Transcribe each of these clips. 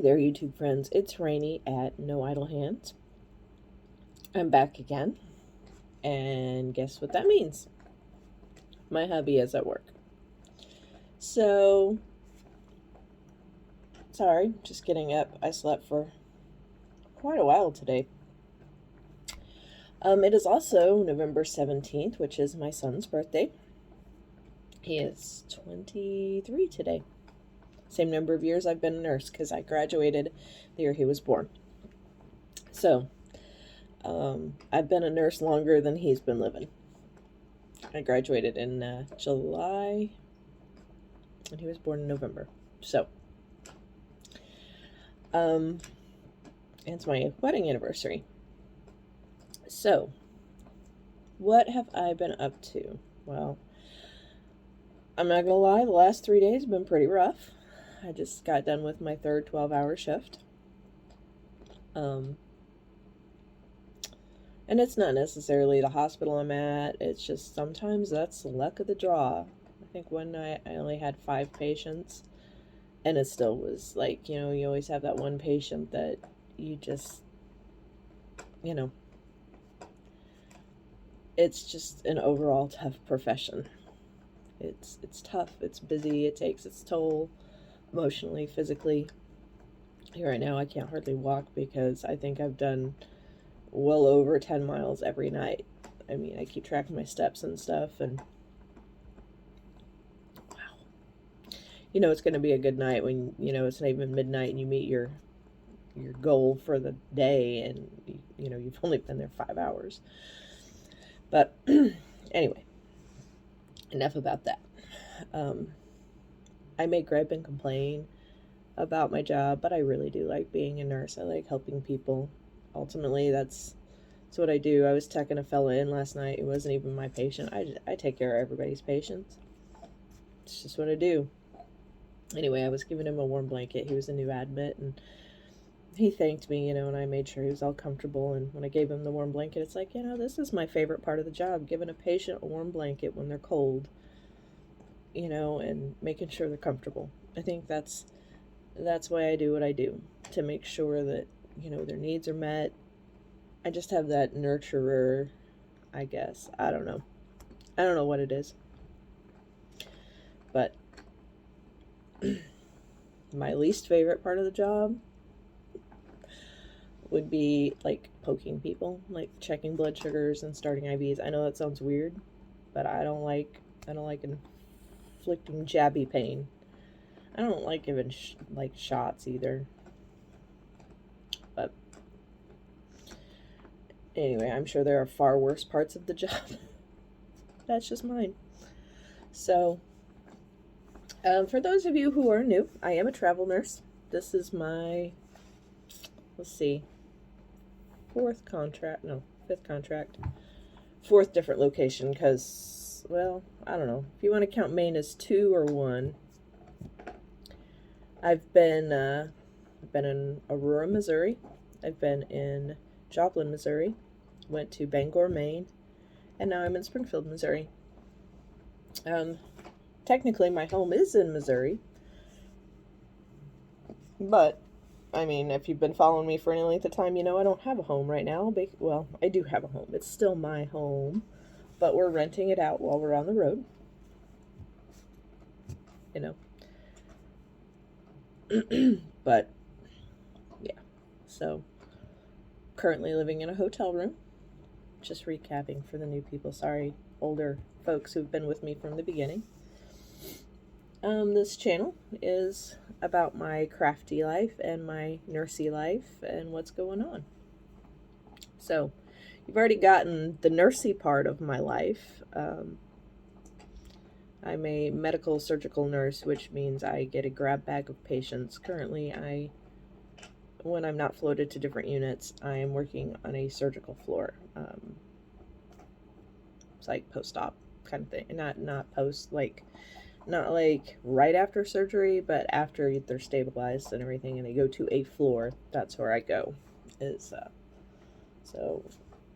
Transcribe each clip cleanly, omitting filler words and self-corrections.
there, YouTube friends. It's Rainy at No Idle Hands. I'm back again. And guess what that means? My hubby is at work. So, sorry, just getting up. I slept for quite a while today. It is also November 17th, which is my son's birthday. He is 23 today. Same number of years I've been a nurse because I graduated the year he was born. So, I've been a nurse longer than he's been living. I graduated in July, and he was born in November. So, it's my wedding anniversary. So, what have I been up to? Well, I'm not gonna lie, the last 3 days have been pretty rough. I just got done with my third 12-hour shift. And it's not necessarily the hospital I'm at. It's just sometimes that's the luck of the draw. I think one night I only had 5 patients. And it still was like, you always have that one patient that you just, it's just an overall tough profession. It's tough. It's busy. It takes its toll emotionally, physically. Right now I can't hardly walk because I think I've done well over 10 miles every night. I mean, I keep track of my steps and stuff, and wow. It's going to be a good night when, it's not even midnight and you meet your goal for the day, and, you've only been there 5 hours. But anyway, enough about that. I may gripe and complain about my job, but I really do like being a nurse. I like helping people. Ultimately, that's what I do. I was checking a fella in last night. It wasn't even my patient. I take care of everybody's patients. It's just what I do. Anyway, I was giving him a warm blanket. He was a new admit, and he thanked me, and I made sure he was all comfortable. And when I gave him the warm blanket, it's like, this is my favorite part of the job, giving a patient a warm blanket when they're cold, and making sure they're comfortable. I think that's why I do what I do, to make sure that, their needs are met. I just have that nurturer, I guess. I don't know what it is. But my least favorite part of the job would be like poking people, like checking blood sugars and starting IVs. I know that sounds weird, but I don't like inflicting jabby pain. I don't like giving shots either. But anyway, I'm sure there are far worse parts of the job. That's just mine. So, for those of you who are new, I am a travel nurse. This is my, fifth contract. 4th different location, because, well, I don't know. If you want to count Maine as 2 or 1. I've been in Aurora, Missouri. I've been in Joplin, Missouri. Went to Bangor, Maine. And now I'm in Springfield, Missouri. Technically, my home is in Missouri. But, I mean, if you've been following me for any length of time, I don't have a home right now. Well, I do have a home. It's still my home. But we're renting it out while we're on the road. But, yeah. So, currently living in a hotel room. Just recapping for the new people. Sorry, older folks who've been with me from the beginning. This channel is about my crafty life and my nursey life and what's going on. So, you've already gotten the nursey part of my life. I'm a medical surgical nurse, which means I get a grab bag of patients. Currently, when I'm not floated to different units, I am working on a surgical floor. It's like post-op kind of thing. Not post, not like right after surgery, but after they're stabilized and everything and they go to a floor. That's where I go. So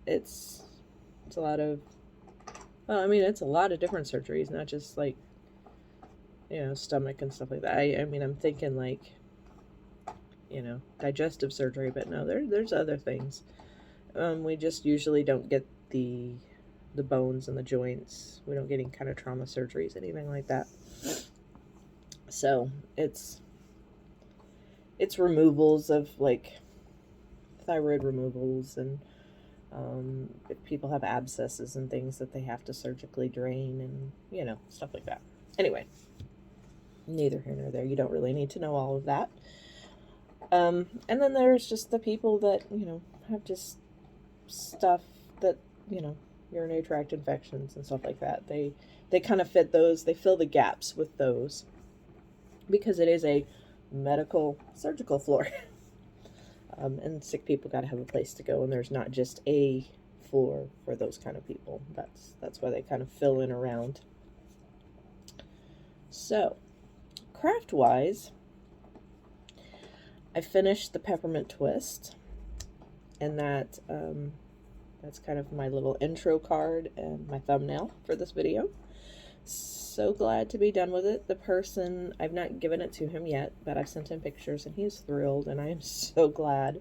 it's a lot of, it's a lot of different surgeries, not just stomach and stuff like that. I'm thinking digestive surgery, but no, there's other things. We just usually don't get the bones and the joints. We don't get any kind of trauma surgeries, anything like that. So it's removals of like thyroid removals, and if people have abscesses and things that they have to surgically drain, and stuff like that. Anyway, neither here nor there. You don't really need to know all of that. And then there's just the people that have just stuff that urinary tract infections and stuff like that. They kind of fit those. They fill the gaps with those because it is a medical surgical floor. And sick people got to have a place to go, and there's not just a floor for those kind of people. That's why they kind of fill in around. So, craft-wise, I finished the peppermint twist, and that's kind of my little intro card and my thumbnail for this video. So glad to be done with it. The person, I've not given it to him yet, but I've sent him pictures and he's thrilled, and I am so glad.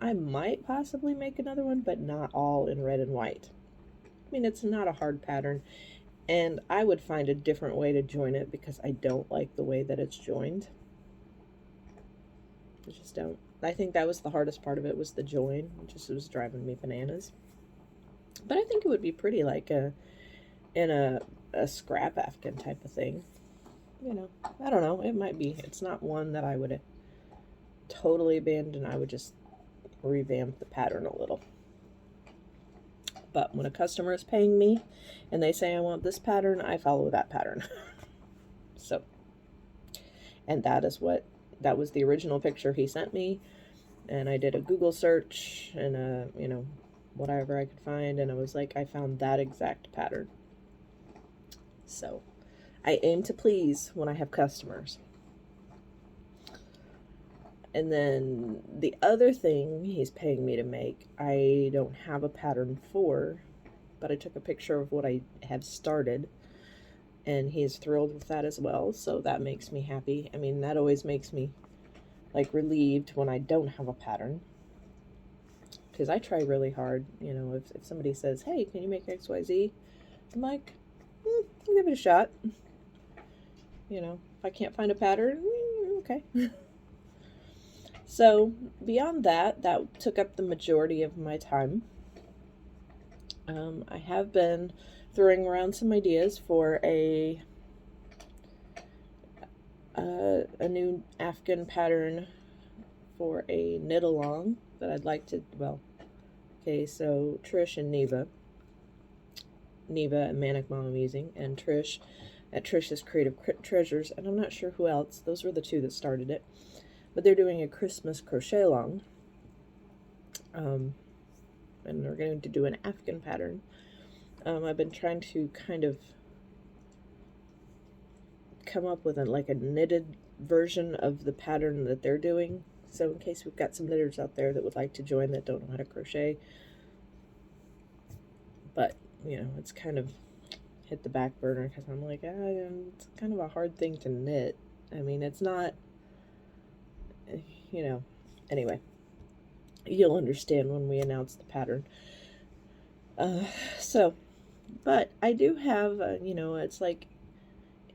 I might possibly make another one, but not all in red and white. I mean, it's not a hard pattern, and I would find a different way to join it because I don't like the way that it's joined. I just don't. I think that was the hardest part of it, was the join. It was driving me bananas. But I think it would be pretty like in a scrap Afghan type of thing. I don't know. It might be. It's not one that I would totally abandon. I would just revamp the pattern a little. But when a customer is paying me and they say I want this pattern, I follow that pattern. So, and that was the original picture he sent me, and I did a Google search and whatever I could find, and I was like, I found that exact pattern. So I aim to please when I have customers. And then the other thing he's paying me to make, I don't have a pattern for, but I took a picture of what I have started, and he's thrilled with that as well, so that makes me happy. I mean, that always makes me like relieved when I don't have a pattern, because I try really hard. If somebody says, hey, can you make XYZ, I'm like, I'll give it a shot. If I can't find a pattern, okay. So beyond that took up the majority of my time. I have been throwing around some ideas for a new Afghan pattern for a knit along that I'd like to, okay, so Trish and Neva and Manic Mom I'm using, and Trish at Trish's Creative Treasures, and I'm not sure who else. Those were the two that started it. But they're doing a Christmas crochet along. And they're going to do an Afghan pattern. I've been trying to kind of come up with a knitted version of the pattern that they're doing. So in case we've got some knitters out there that would like to join that don't know how to crochet. But, it's kind of hit the back burner because I'm like, it's kind of a hard thing to knit. I mean, it's not, anyway, you'll understand when we announce the pattern. But I do have, it's like,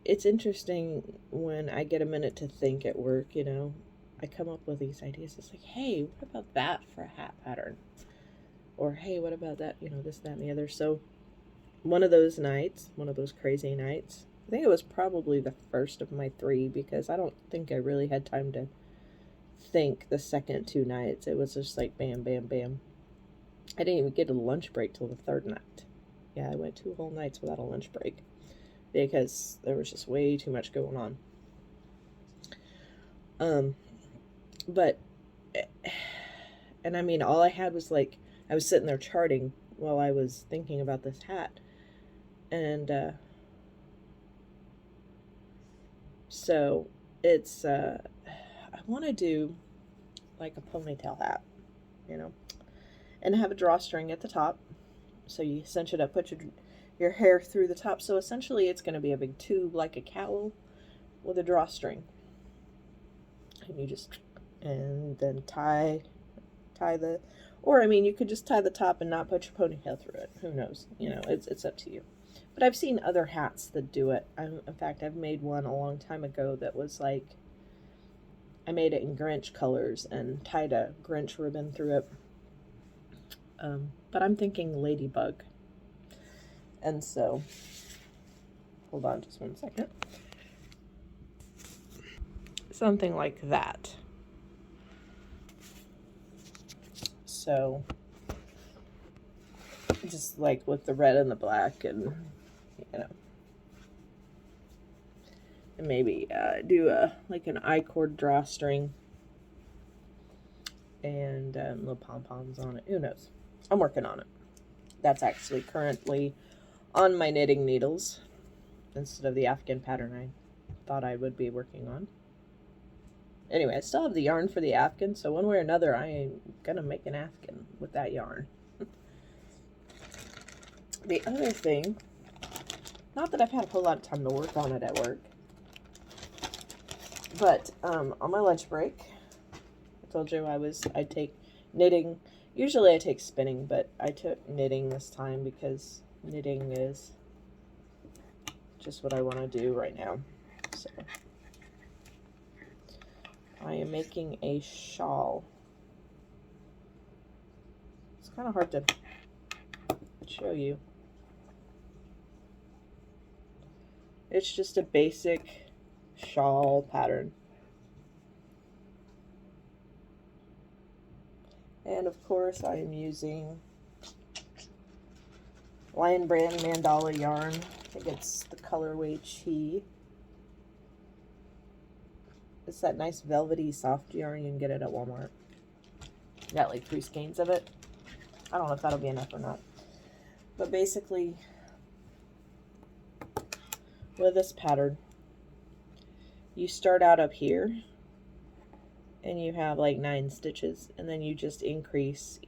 it's interesting when I get a minute to think at work, I come up with these ideas. It's like, hey, what about that for a hat pattern? Or, hey, what about that, this, that, and the other. So one of those crazy nights, I think it was probably the first of my 3, because I don't think I really had time to think the second 2 nights. It was just like bam, bam, bam. I didn't even get a lunch break till the 3rd night. Yeah, I went 2 whole nights without a lunch break because there was just way too much going on. But, and I mean, all I had was I was sitting there charting while I was thinking about this hat. And, so it's, I want to do like a ponytail hat, and have a drawstring at the top. So you cinch it up, put your hair through the top. So essentially it's going to be a big tube like a cowl with a drawstring. and you just, and then tie the, or I mean, you could just tie the top and not put your ponytail through it. Who knows? You know, it's up to you. But I've seen other hats that do it. In fact, I've made one a long time ago that was like, I made it in Grinch colors and tied a Grinch ribbon through it. But I'm thinking ladybug. And so, hold on just one second. Something like that. So, just like with the red and the black, and you know, and maybe do like an I-cord drawstring and little pom-poms on it. Who knows? I'm working on it. That's actually currently on my knitting needles instead of the Afghan pattern I thought I would be working on. Anyway, I still have the yarn for the Afghan, so one way or another I am gonna make an Afghan with that yarn. The other thing, not that I've had a whole lot of time to work on it at work, but on my lunch break, I told you I'd take knitting. Usually I take spinning, but I took knitting this time because knitting is just what I want to do right now. So I am making a shawl. It's kind of hard to show you. It's just a basic shawl pattern. And of course I am using Lion Brand Mandala yarn. I think it's the colorway Chi. It's that nice velvety soft yarn. You can get it at Walmart. Got like 3 skeins of it. I don't know if that'll be enough or not. But basically, with this pattern, you start out up here and you have like 9 stitches, and then you just increase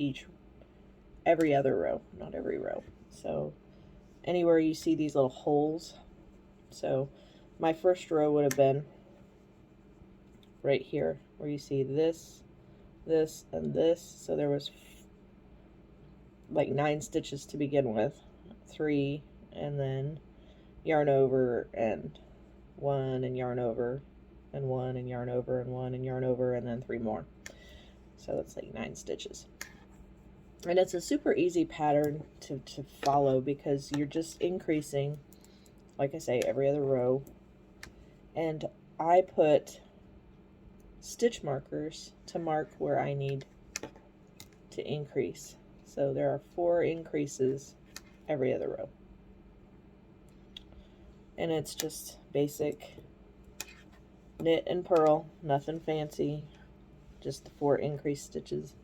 every other row, not every row. So anywhere you see these little holes, so my first row would have been right here where you see this, this, and this. So there was like 9 stitches to begin with, 3, and then yarn over and 1 and yarn over and 1 and yarn over and 1 and yarn over, and then 3 more. So that's like 9 stitches. And it's a super easy pattern to follow because you're just increasing, like I say, every other row. And I put stitch markers to mark where I need to increase. So there are 4 increases every other row. And it's just basic knit and purl, nothing fancy, just the 4 increased stitches.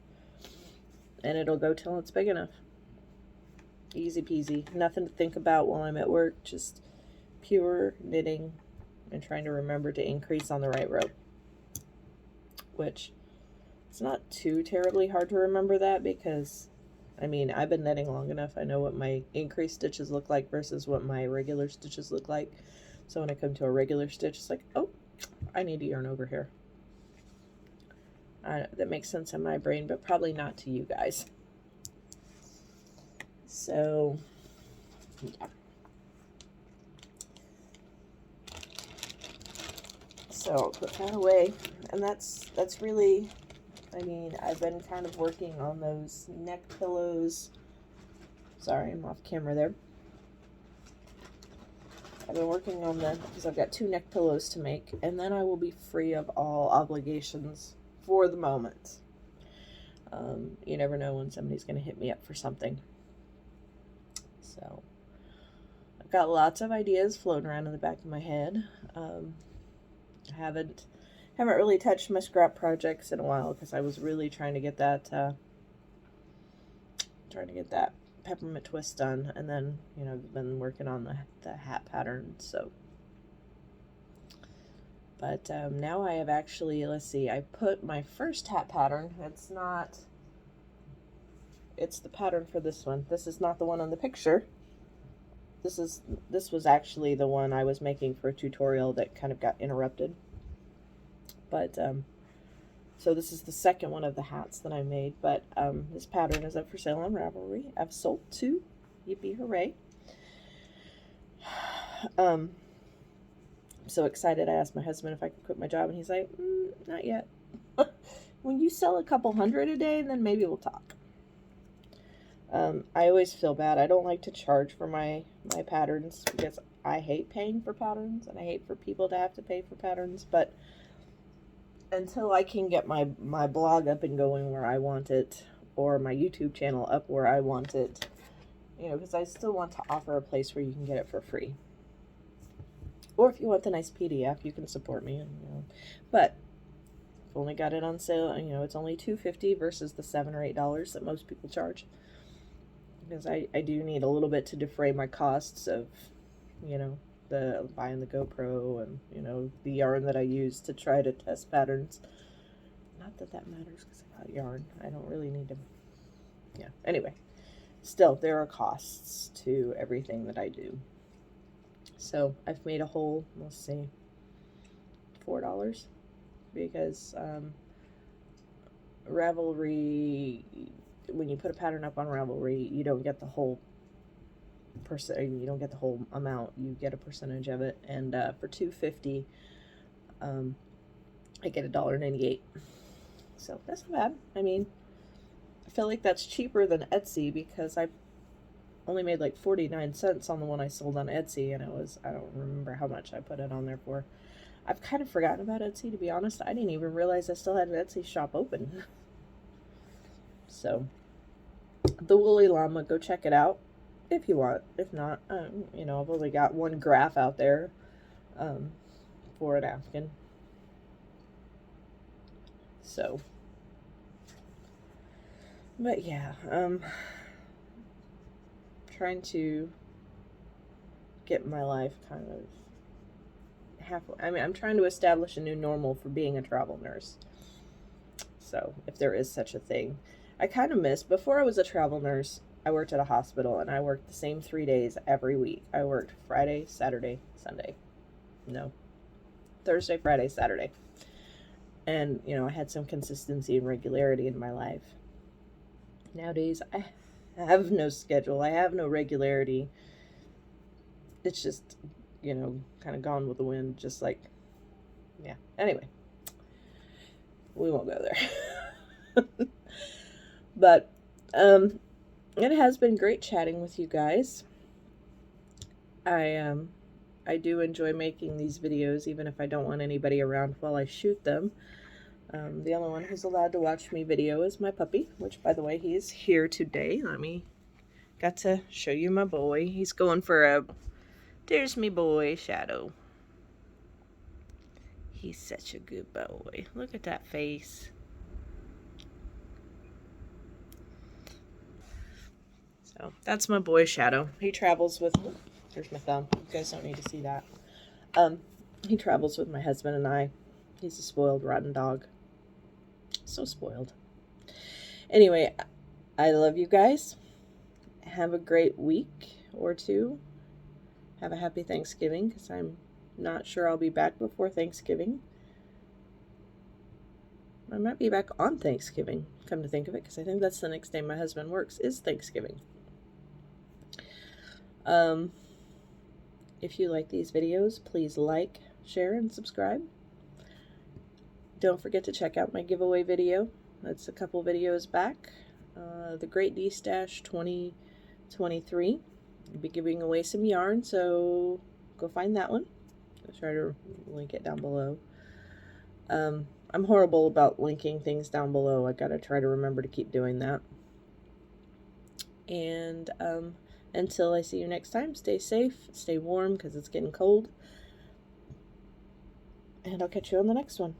And it'll go till it's big enough. Easy peasy. Nothing to think about while I'm at work, just pure knitting and trying to remember to increase on the right row. Which, it's not too terribly hard to remember that because, I mean, I've been knitting long enough. I know what my increased stitches look like versus what my regular stitches look like. So when I come to a regular stitch, it's like, oh, I need to yarn over here. That makes sense in my brain, but probably not to you guys. So, yeah. So I'll put that away. And that's really, I mean, I've been kind of working on those neck pillows. Sorry, I'm off camera there. I've been working on them because I've got 2 neck pillows to make, and then I will be free of all obligations for the moment. You never know when somebody's going to hit me up for something. So I've got lots of ideas floating around in the back of my head. I haven't really touched my scrap projects in a while because I was really trying to get that peppermint twist done, and then I've been working on the hat pattern. So, but now I have actually, let's see, I put my first hat pattern. It's the pattern for this one. This is not the one on the picture. This was actually the one I was making for a tutorial that kind of got interrupted. But So this is the second one of the hats that I made, but this pattern is up for sale on Ravelry. I've sold 2. Yippee hooray. I'm so excited. I asked my husband if I could quit my job, and he's like, not yet. When you sell a couple hundred a day, then maybe we'll talk. I always feel bad. I don't like to charge for my patterns because I hate paying for patterns, and I hate for people to have to pay for patterns, but until I can get my blog up and going where I want it, or my YouTube channel up where I want it, you know, because I still want to offer a place where you can get it for free. Or if you want the nice PDF, you can support me. You know. But I've only got it on sale, you know, it's only $2.50 versus the $7 or $8 that most people charge. Because I do need a little bit to defray my costs of, you know, the buying the GoPro and, you know, the yarn that I use to try to test patterns. Not that that matters because I got yarn. I don't really need to. Yeah. Anyway, still, there are costs to everything that I do. So I've made a whole, let's see, $4 because Ravelry, when you put a pattern up on Ravelry, you don't get the whole you don't get the whole amount. You get a percentage of it, and for $2.50, I get $1.98. So that's not bad. I mean, I feel like that's cheaper than Etsy because I only made like 49 cents on the one I sold on Etsy, and it was, I don't remember how much I put it on there for. I've kind of forgotten about Etsy, to be honest. I didn't even realize I still had an Etsy shop open. So, the Woolly Llama, go check it out if you want. If not, you know, I've only got one graph out there for an Afghan. So, but yeah, trying to get my life kind of halfway. I mean, I'm trying to establish a new normal for being a travel nurse. So, if there is such a thing. I kind of miss, before I was a travel nurse, I worked at a hospital, and I worked the same 3 days every week. I worked Friday, Saturday, Sunday. No. Thursday, Friday, Saturday. And, you know, I had some consistency and regularity in my life. Nowadays, I have no schedule. I have no regularity. It's just, you know, kind of gone with the wind, just like, yeah. Anyway, we won't go there. But, it has been great chatting with you guys. I do enjoy making these videos, even if I don't want anybody around while I shoot them. The only one who's allowed to watch me video is my puppy, which, by the way, he is here today. Got to show you my boy. He's going for there's me boy, Shadow. He's such a good boy. Look at that face. So that's my boy Shadow. He travels with, there's my thumb. You guys don't need to see that. He travels with my husband and I. He's a spoiled, rotten dog. So spoiled. Anyway, I love you guys. Have a great week or two. Have a happy Thanksgiving, because I'm not sure I'll be back before Thanksgiving. I might be back on Thanksgiving, come to think of it, because I think that's the next day my husband works, is Thanksgiving. If you like these videos, please like, share, and subscribe. Don't forget to check out my giveaway video. That's a couple videos back. The Great D-Stash 2023. I'll be giving away some yarn, so go find that one. I'll try to link it down below. I'm horrible about linking things down below. I gotta try to remember to keep doing that. And until I see you next time, stay safe, stay warm, because it's getting cold. And I'll catch you on the next one.